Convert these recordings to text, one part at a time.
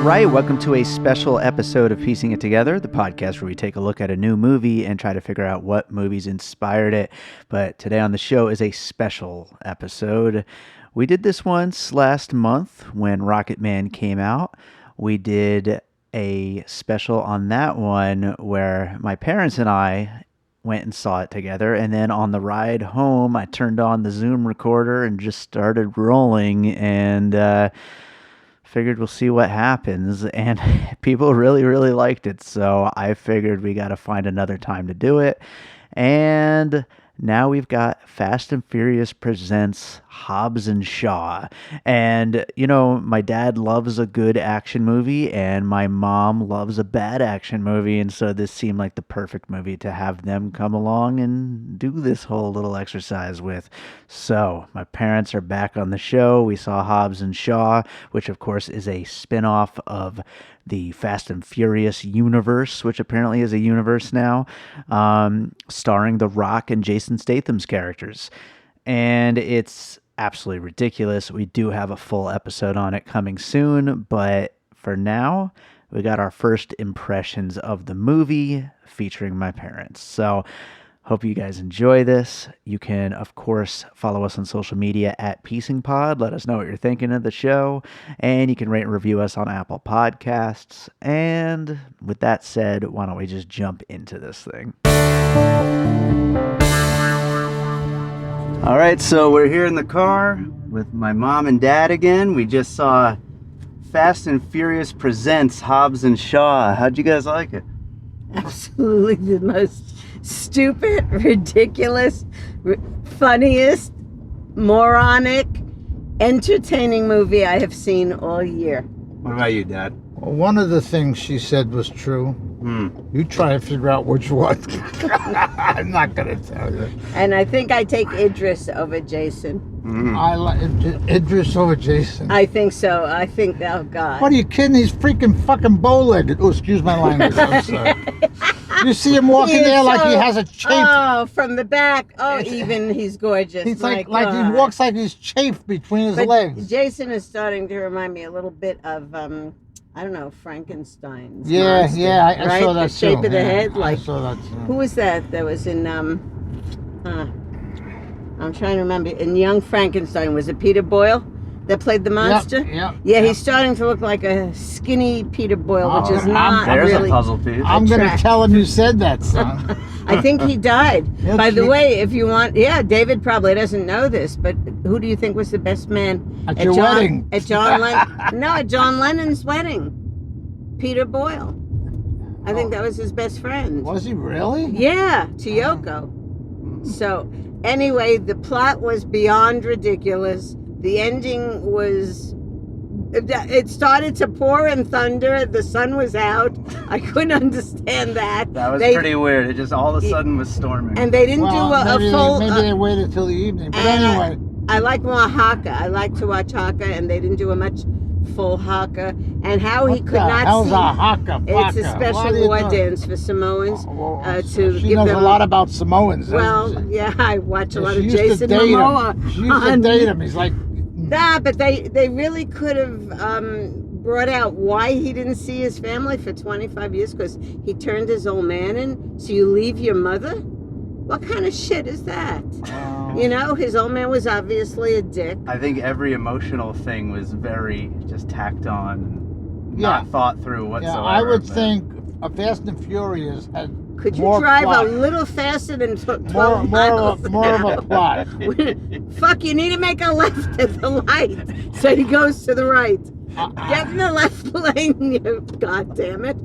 right, welcome to a special episode of Piecing It Together, the podcast where we take a look at a new movie and try to figure out what movies inspired it. But today on the show is a special episode. We did this once last month when Rocket Man came out. We did a special on that one where my parents and I went and saw it together, and then on the ride home I turned on the Zoom recorder and just started rolling and figured we'll see what happens, and people really liked it, so I figured we got to find another time to do it. And now we've got Fast and Furious presents Hobbs and Shaw. And, you know, my dad loves a good action movie, and my mom loves a bad action movie, and so this seemed like the perfect movie to have them come along and do this whole little exercise with. So, my parents are back on the show. We saw Hobbs and Shaw, which of course is a spin-off of the Fast and Furious universe, which apparently is a universe now, starring The Rock and Jason Statham's characters. And it's absolutely ridiculous. We do have a full episode on it coming soon, but for now, we got our first impressions of the movie featuring my parents. So, hope you guys enjoy this. You can, of course, follow us on social media at PiecingPod. Let us know what you're thinking of the show. And you can rate and review us on Apple Podcasts. And with that said, why don't we just jump into this thing? All right, so we're here in the car with my mom and dad again. We just saw Fast and Furious presents Hobbs and Shaw. How'd you guys like it? Absolutely the most stupid, ridiculous, funniest, moronic, entertaining movie I have seen all year. What about you, Dad? Well, one of the things she said was true. You try to figure out which one. I'm not going to tell you. And I think I take Idris over Jason. I like Idris over Jason. I think so. I think, oh God. What are you kidding? He's freaking fucking bow-legged. Oh, excuse my language. I'm sorry. You see him walking there like he has a chafe. Oh, from the back. Oh, even he's gorgeous. He's like he walks like he's chafed between his legs. Jason is starting to remind me a little bit of I don't know, Frankenstein's Yeah, monster, yeah, I right? saw that the shape too. of the head, like I saw that too. Who was that? That was in I'm trying to remember. In Young Frankenstein, was it Peter Boyle that played the monster? Yeah, he's starting to look like a skinny Peter Boyle, which is not There's really a puzzle piece. I'm going to tell him you said that, son. I think he died. Yeah, By the way, if you want, David probably doesn't know this, but who do you think was the best man At your wedding? At John at John Lennon's wedding. Peter Boyle. I think that was his best friend. Was he really? Yeah, to Yoko. So, anyway, the plot was beyond ridiculous. The ending was... It started to pour in thunder. The sun was out. I couldn't understand that. That was pretty weird. It just all of a sudden was storming. And they didn't do a full... Maybe they waited till the evening. But anyway... I like more Haka. I like to watch Haka, and they didn't do a much full Haka. And how he could not see... How's a Haka? It's a special war dance for Samoans. She knows a lot about Samoans. Well, yeah, I watch a lot of Jason Momoa. She used to date him. He's like... Nah, but they really could have brought out why he didn't see his family for 25 years, because he turned his old man in. So you leave your mother? What kind of shit is that? You know, his old man was obviously a dick. I think every emotional thing was very just tacked on, not thought through whatsoever. Yeah, I would think a Fast and Furious had Could you more drive plot. A little faster than 12 miles? More of a plot. Fuck, you need to make a left at the light. So he goes to the right. Get in the left lane, you god damn it.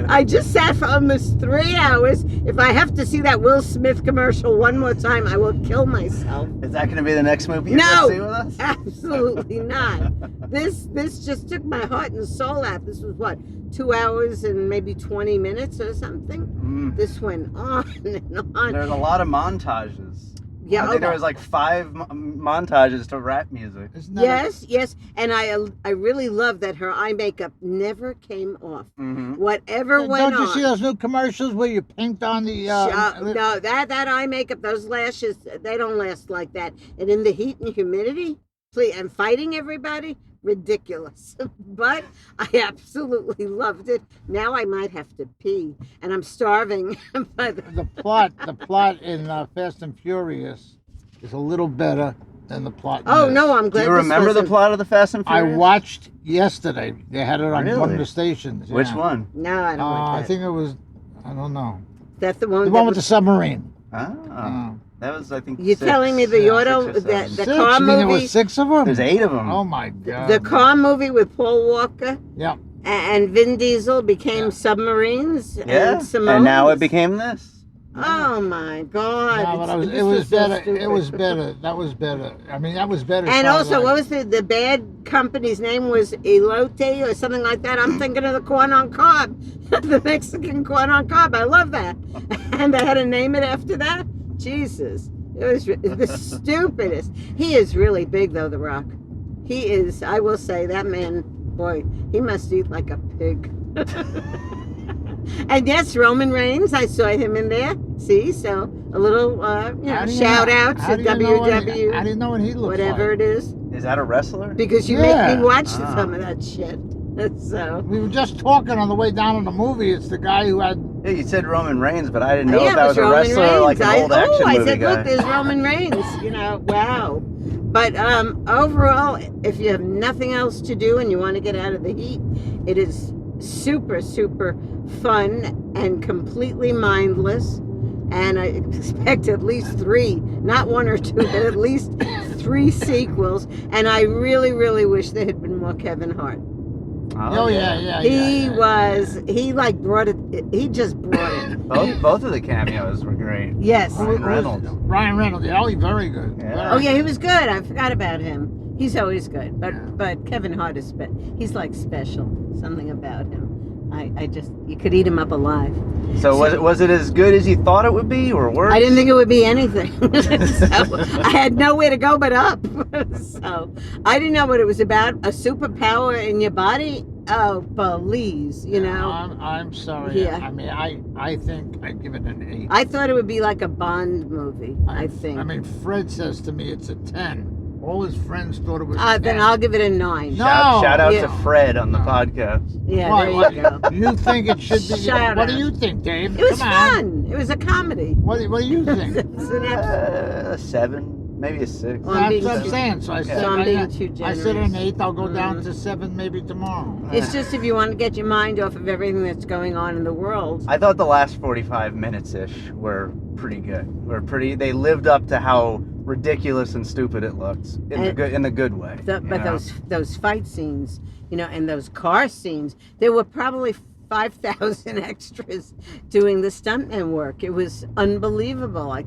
I just sat for almost 3 hours. If I have to see that Will Smith commercial one more time, I will kill myself. Is that going to be the next movie you're going to see with us? Absolutely not. This just took my heart and soul out. This was what, 2 hours and maybe 20 minutes or something? This went on and on. There's a lot of montages. Yeah, I think there was like 5 montages to rap music. Yes, and I really love that her eye makeup never came off. Whatever went on. Don't you see those new commercials where you paint on the... no, that eye makeup, those lashes, they don't last like that. And in the heat and humidity, please, and fighting everybody, ridiculous. But I absolutely loved it. Now I might have to pee, and I'm starving. But The plot in Fast and Furious is a little better than the plot. In oh this. no, I'm Do glad. you this remember the wasn't- plot of the Fast and I Furious? watched yesterday. They had it on one Really? of the stations. Which yeah. one? No, I don't like that. I think it was. I don't know. That's the one. The that one with the was- submarine. Oh, that was, I think, You're 6. telling me the Yeah, auto, 6 or the 7. Six? car You mean there movie, was 6 of them? There's 8 of them. Oh my god. the car movie with Paul Walker Yeah. and Vin Diesel became Yeah. submarines Yeah, and Simone. and now it became this. Oh my God! No, but This it was so better. stupid. It was better. That was better. I mean, that was better. And so also, like- what was the bad company's name? Was Elote or something like that? I'm thinking of the corn on cob, the Mexican corn on cob. I love that. And they had to name it after that. Jesus, it was the stupidest. He is really big, though. The Rock. He is. I will say that man. Boy, he must eat like a pig. And yes, Roman Reigns. I saw him in there. See, so a little How do you shout know- out how to do you know what he- WW. How do you know what he looks Whatever like? it is, Is that a wrestler? because you Yeah. make me watch Ah. some of that shit. So We were just talking on the way down to the movie. It's the guy who had. Yeah, you said Roman Reigns, but I didn't know yeah, if that it was a Roman wrestler Reigns. or like an old action I movie said, guy. look, there's Roman Reigns. Wow. But overall, if you have nothing else to do and you want to get out of the heat, it is super, super fun and completely mindless. And I expect at least 3, not 1 or 2, but at least 3 sequels. And I really, really wish there had been more Kevin Hart. Oh yeah. He like brought it, he just brought it. Both of the cameos were great. Yes. Ryan Reynolds. Ryan Reynolds. Yeah, he's very good. Yeah. Oh yeah, he was good. I forgot about him. He's always good. But Kevin Hart is he's like special. Something about him. I just, you could eat him up alive. So was it as good as you thought it would be, or worse? I didn't think it would be anything. So I had nowhere to go but up. So I didn't know what it was about. A superpower in your body? Oh, please, I'm sorry. Yeah. I mean, I think I'd give it an 8. I thought it would be like a Bond movie, I think. I mean, Fred says to me it's a 10. All his friends thought it was 10. Then I'll give it a 9. No. Shout out Yeah. to Fred on the podcast. Yeah, What, there you go. You think it should be? Shout What do out. you think, Dave? It was Come on. fun. It was a comedy. What do you think? It's an absolute- 7, maybe a 6. Well, I'm That's being what I'm too- saying. So I said, I'm I, being too I said generous. an 8. I'll go down to 7 maybe tomorrow. It's just if you want to get your mind off of everything that's going on in the world. I thought the last 45 minutes-ish were pretty good. They lived up to how ridiculous and stupid it looked in the good way. But you know? those fight scenes, and those car scenes, there were probably 5,000 extras doing the stuntman work. It was unbelievable. I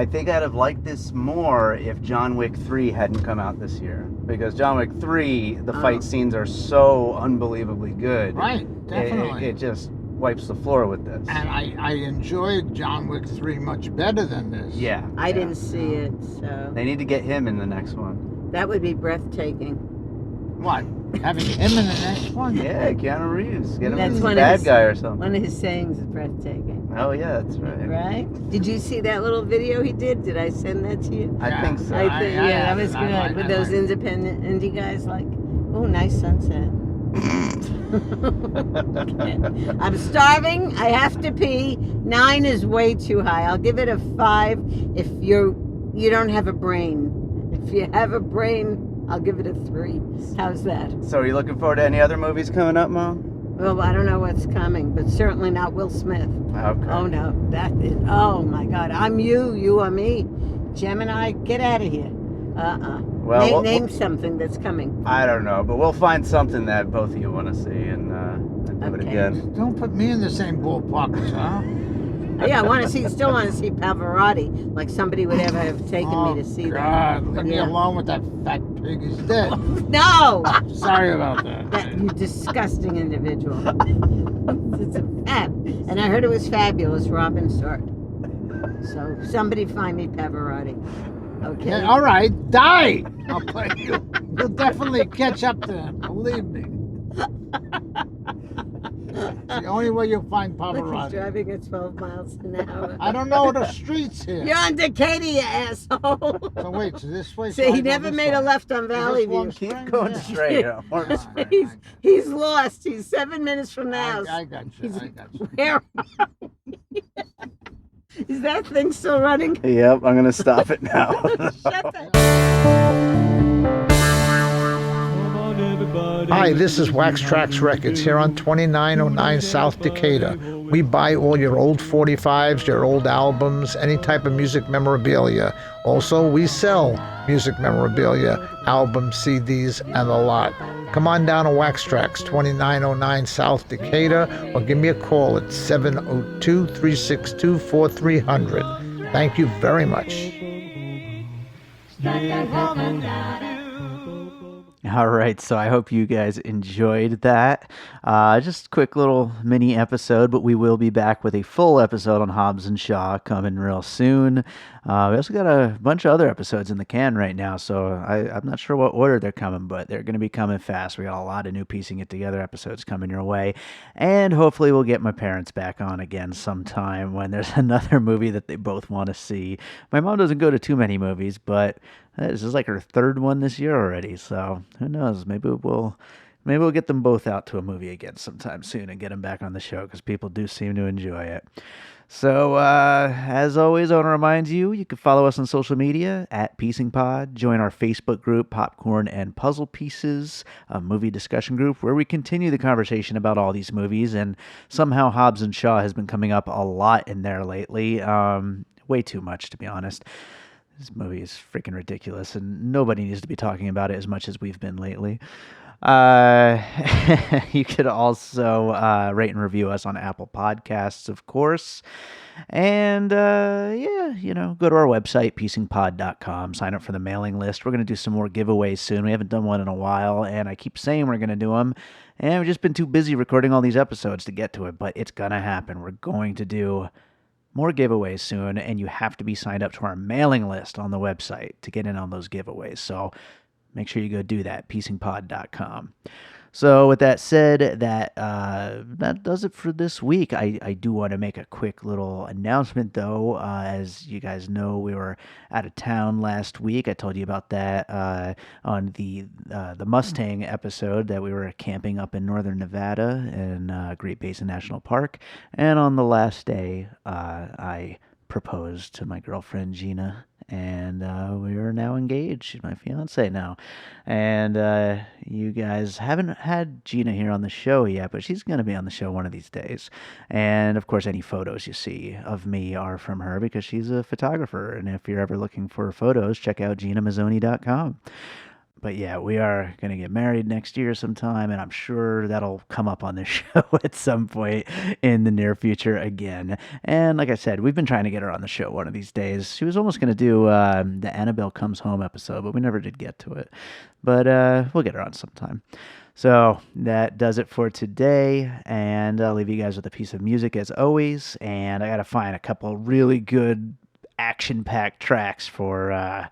think I'd have liked this more if John Wick 3 hadn't come out this year. Because John Wick 3, the fight scenes are so unbelievably good. Right, definitely. It just wipes the floor with this. And I enjoyed John Wick 3 much better than this. Yeah. I yeah. didn't see it, so They need to get him in the next one. that would be breathtaking. What? Having him in the next one? Yeah, Keanu Reeves. Get him That's as a one of bad his- guy or something. One of his sayings is breathtaking. Oh, yeah, that's right. Right? Did you see that little video he did? Did I send that to you? I think so. I think, yeah, that was good. I With those independent indie guys, like, oh, nice sunset. I'm starving. I have to pee. 9 is way too high. I'll give it a 5 if you don't have a brain. If you have a brain, I'll give it a 3. How's that? So are you looking forward to any other movies coming up, Mom? Well, I don't know what's coming, but certainly not Will Smith. Okay. Oh no, that is. Oh my God, I'm you. You are me. Gemini, get out of here. Well, name something that's coming. I don't know, but we'll find something that both of you want to see and do it Okay. again. Don't put me in the same ballpark as her. Yeah, I want to see. Still want to see Pavarotti. Like somebody would ever have taken me to see God, leave me Yeah. alone with that fat pig. He's dead. that. No, Sorry about that. that you disgusting individual. It's a fab, and I heard it was fabulous. Robin Sort. So somebody find me Pavarotti. Okay. Yeah, all right, die. I'll play you. You'll definitely catch up to him. Believe me. It's the only way you'll find Look, he's paparazzi. driving at 12 miles an hour. I don't know the streets here. You're on Decatur, you asshole. So wait, so this way. See, he never made a left on Valley View. Keep going straight. He's lost. He's 7 minutes from the house. I got you. I got you. Where is that thing still running? Yep, I'm gonna stop it now. Shut the... Hi, this is Wax Trax Records here on 2909 South Decatur. We buy all your old 45s, your old albums, any type of music memorabilia. Also, we sell music memorabilia, albums, CDs, and a lot. Come on down to Wax Trax, 2909 South Decatur, or give me a call at 702-362-4300. Thank you very much. All right, so I hope you guys enjoyed that. Just a quick little mini episode, but we will be back with a full episode on Hobbs and Shaw coming real soon. We also got a bunch of other episodes in the can right now, so I'm not sure what order they're coming, but they're going to be coming fast. We got a lot of new Piecing It Together episodes coming your way, and hopefully we'll get my parents back on again sometime when there's another movie that they both want to see. My mom doesn't go to too many movies, but this is like her third one this year already, so who knows? Maybe we'll get them both out to a movie again sometime soon and get them back on the show because people do seem to enjoy it. So, as always, I want to remind you, you can follow us on social media at Piecing Pod. Join our Facebook group, Popcorn and Puzzle Pieces, a movie discussion group where we continue the conversation about all these movies. And somehow Hobbs and Shaw has been coming up a lot in there lately. Way too much, to be honest. This movie is freaking ridiculous, and nobody needs to be talking about it as much as we've been lately. You could also rate and review us on Apple Podcasts, of course. And go to our website, piecingpod.com, sign up for the mailing list. We're going to do some more giveaways soon. We haven't done one in a while, and I keep saying we're going to do them. And we've just been too busy recording all these episodes to get to it, but it's going to happen. We're going to do more giveaways soon, and you have to be signed up to our mailing list on the website to get in on those giveaways. So make sure you go do that, piecingpod.com. So with that said, that does it for this week. I do want to make a quick little announcement, though. As you guys know, we were out of town last week. I told you about that on the Mustang episode, that we were camping up in northern Nevada in Great Basin National Park. And on the last day, I proposed to my girlfriend, Gina. And we are now engaged. She's my fiance now. And you guys haven't had Gina here on the show yet, but she's going to be on the show one of these days. And, of course, any photos you see of me are from her because she's a photographer. And if you're ever looking for photos, check out GinaMazzoni.com. But yeah, we are going to get married next year sometime, and I'm sure that'll come up on the show at some point in the near future again. And like I said, we've been trying to get her on the show one of these days. She was almost going to do the Annabelle Comes Home episode, but we never did get to it. But we'll get her on sometime. So that does it for today, and I'll leave you guys with a piece of music as always. And I got to find a couple really good action-packed tracks for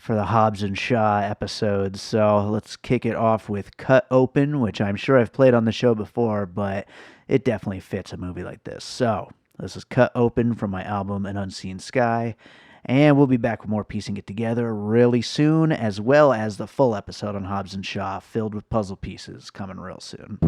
the Hobbs and Shaw episodes. So let's kick it off with Cut Open, which I'm sure I've played on the show before, but it definitely fits a movie like this. So this is Cut Open from my album An Unseen Sky, and we'll be back with more Piecing It Together really soon, as well as the full episode on Hobbs and Shaw filled with puzzle pieces coming real soon.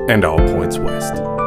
and all points west.